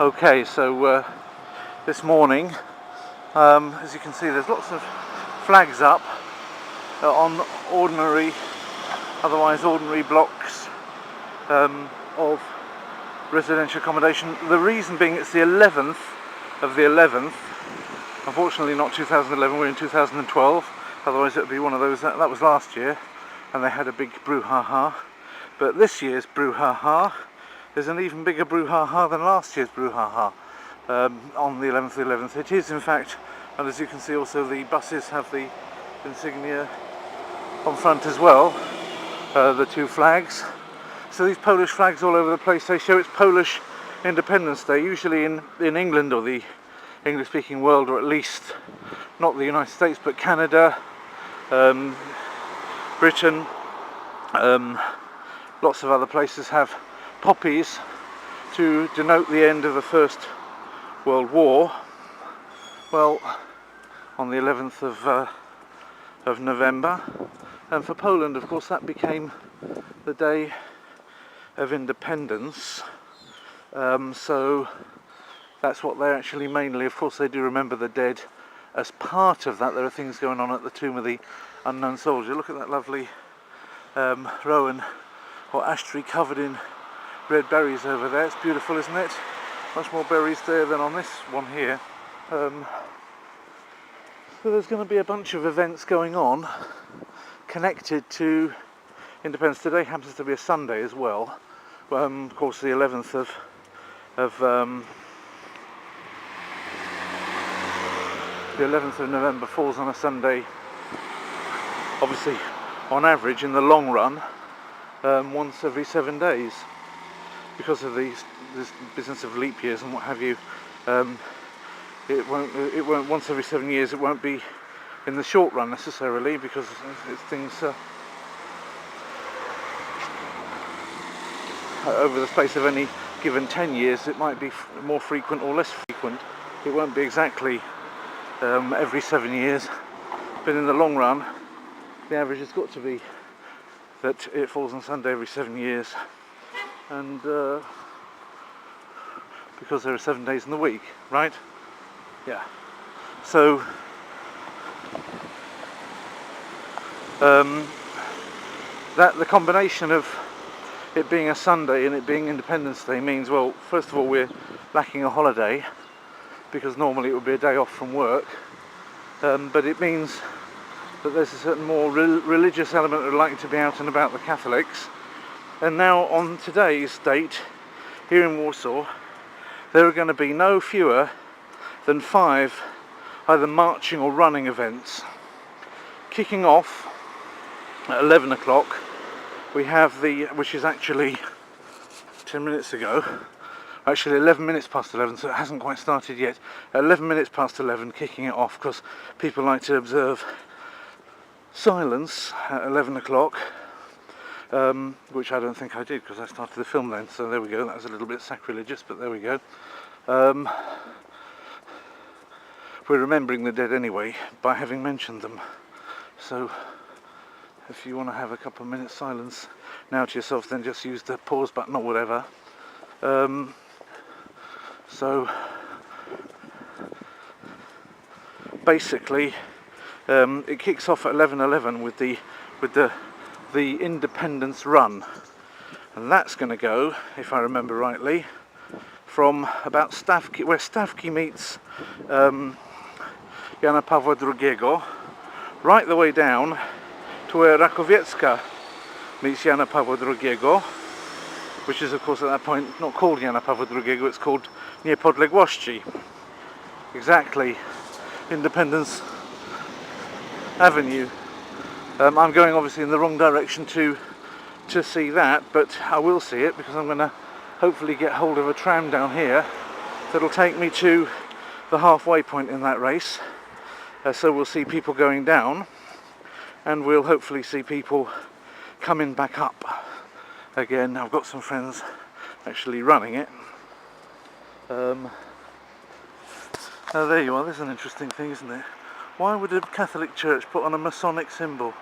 Okay, so this morning, as you can see, there's lots of flags up on otherwise ordinary blocks of residential accommodation. The reason being it's the 11th of the 11th. Unfortunately not 2011, we're in 2012. Otherwise it would be one of those, that was last year, and they had a big brouhaha. But this year's brouhaha is an even bigger brouhaha than last year's brouhaha on the 11th of the 11th. It is, in fact, and as you can see also the buses have the insignia on front as well, the two flags. So these Polish flags all over the place, they show it's Polish Independence Day, usually in England or the English-speaking world, or at least not the United States, but Canada, Britain, lots of other places have poppies to denote the end of the First World War. Well, on the 11th of November, and for Poland, of course, that became the day of independence. So that's what they actually mainly, of course, they do remember the dead. As part of that, there are things going on at the tomb of the unknown soldier. Look at that lovely rowan or ash tree covered in red berries over there. It's beautiful, isn't it? Much more berries there than on this one here. So there's going to be a bunch of events going on connected to Independence. Today happens to be a Sunday as well. Of course, the 11th the 11th of November falls on a Sunday. Obviously, on average, in the long run, once every 7 days, because of this business of leap years and what have you. It won't once every 7 years. It won't be in the short run necessarily, because it's things over the space of any given 10 years. It might be more frequent or less frequent. It won't be exactly every 7 years, but in the long run, the average has got to be that it falls on Sunday every 7 years, and because there are 7 days in the week, right? Yeah. So that the combination of it being a Sunday and it being Independence Day means, well, first of all, we're lacking a holiday, because normally it would be a day off from work, but it means that there's a certain more religious element that are likely to be out and about the Catholics. And now on today's date, here in Warsaw, there are going to be no fewer than 5 either marching or running events. Kicking off at 11 o'clock, we have which is actually 10 minutes ago, actually 11 minutes past 11, so it hasn't quite started yet. At 11 minutes past 11, kicking it off, because people like to observe silence at 11 o'clock, which I don't think I did, because I started the film then, so there we go. That was a little bit sacrilegious, but there we go. We're remembering the dead anyway by having mentioned them, so if you want to have a couple of minutes silence now to yourself, then just use the pause button or whatever. So basically, it kicks off at 11:11 with the Independence Run, and that's going to go, if I remember rightly, from about Stawki, where Stawki meets Jana Pawła II, right the way down to where Rakowiecka meets Jana Pawła II, which is, of course, at that point not called Jana Pawła II, it's called Niepodległości. Exactly, Independence Avenue. I'm going obviously in the wrong direction to see that, but I will see it, because I'm going to hopefully get hold of a tram down here that'll take me to the halfway point in that race. So we'll see people going down, and we'll hopefully see people coming back up again. I've got some friends actually running it. Oh, there you are. This is an interesting thing, isn't it? Why would a Catholic church put on a Masonic symbol,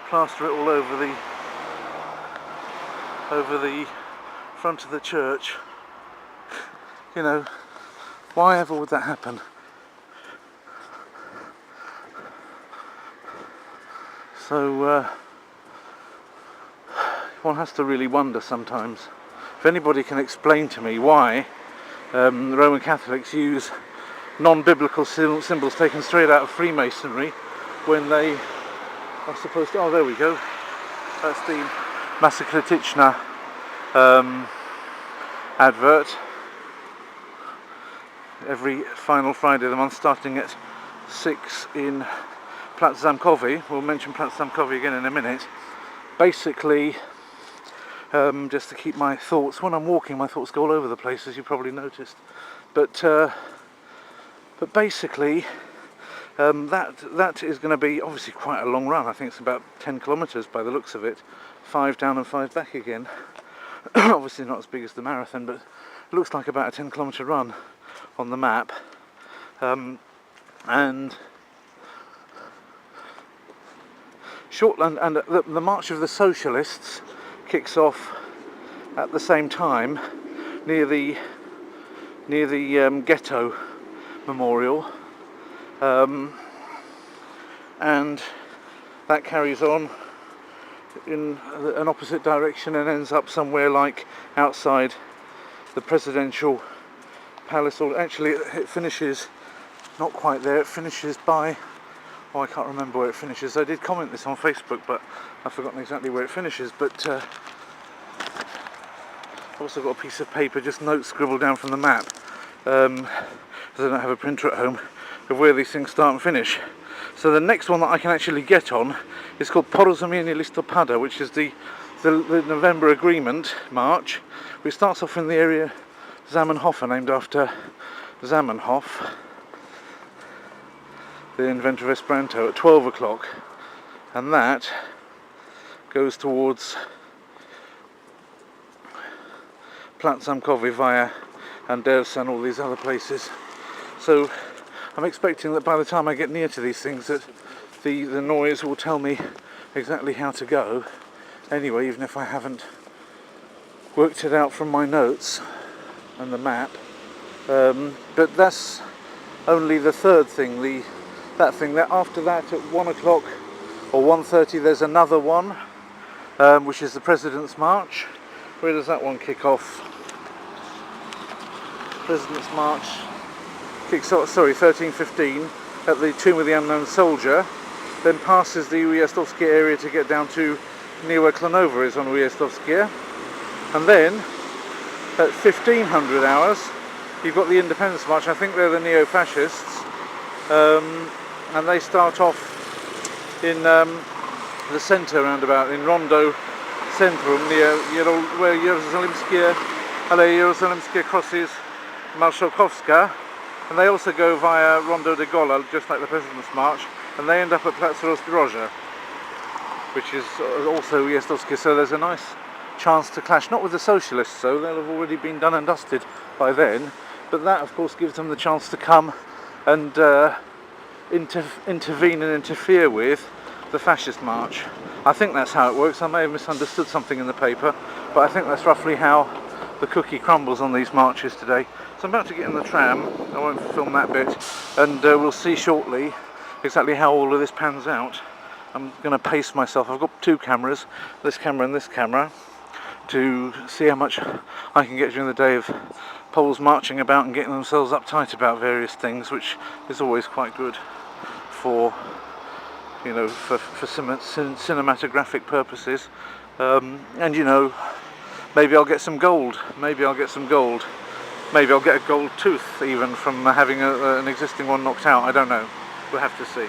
plaster it all over the front of the church? You know, why ever would that happen? So one has to really wonder sometimes. If anybody can explain to me why the Roman Catholics use non-biblical symbols taken straight out of Freemasonry when they are supposed to... Oh, there we go. That's the Masakletitchna advert. Every final Friday of the month, starting at 6 in Plac Zamkowy. We'll mention Plac Zamkowy again in a minute. Basically, just to keep my thoughts, when I'm walking, my thoughts go all over the place, as you probably noticed. But basically, that is going to be obviously quite a long run. I think it's about 10 kilometres by the looks of it, 5 down and 5 back again. Obviously not as big as the marathon, but it looks like about a 10-kilometre run on the map. And Shortland, and the March of the Socialists kicks off at the same time near the Ghetto Memorial, and that carries on in an opposite direction and ends up somewhere like outside the presidential palace. Or actually, it finishes not quite there. It finishes by... Oh, I can't remember where it finishes. I did comment this on Facebook, but I've forgotten exactly where it finishes. But I've also got a piece of paper, just notes scribbled down from the map, because I don't have a printer at home, of where these things start and finish. So the next one that I can actually get on is called Porozumienie Listopada, which is the November Agreement March, which starts off in the area Zamenhof, named after Zamenhof, the inventor of Esperanto, at 12 o'clock, and that goes towards Plac Zamkowy via Andersa and all these other places. So I'm expecting that by the time I get near to these things that the noise will tell me exactly how to go anyway, even if I haven't worked it out from my notes and the map. But that's only the third thing, that after that at 1 o'clock or 1:30 there's another one, which is the President's March. Where does that one kick off? President's March kicks off, 13:15 at the Tomb of the Unknown Soldier, then passes the Ujazdowskie area to get down to near where Klonova is on Ujazdowskie, and then at 1500 hours you've got the Independence March. I think they're the neo-fascists, and they start off in the centre roundabout, in Rondo Centrum, near where Aleje Jerozolimskie crosses Marszałkowska, and they also go via Rondo de Gola, just like the President's March, and they end up at Plac Rozdroża, which is also Ujazdowskie. So there's a nice chance to clash, not with the socialists, so they'll have already been done and dusted by then, but that of course gives them the chance to come and intervene and interfere with the fascist march. I think that's how it works. I may have misunderstood something in the paper, but I think that's roughly how the cookie crumbles on these marches today. So I'm about to get in the tram, I won't film that bit, and we'll see shortly exactly how all of this pans out. I'm going to pace myself. I've got two cameras, this camera and this camera, to see how much I can get during the day of Poles marching about and getting themselves uptight about various things, which is always quite good for, you know, for cinematographic purposes. And you know, maybe I'll get some gold. Maybe I'll get a gold tooth even from having an existing one knocked out. I don't know. We'll have to see.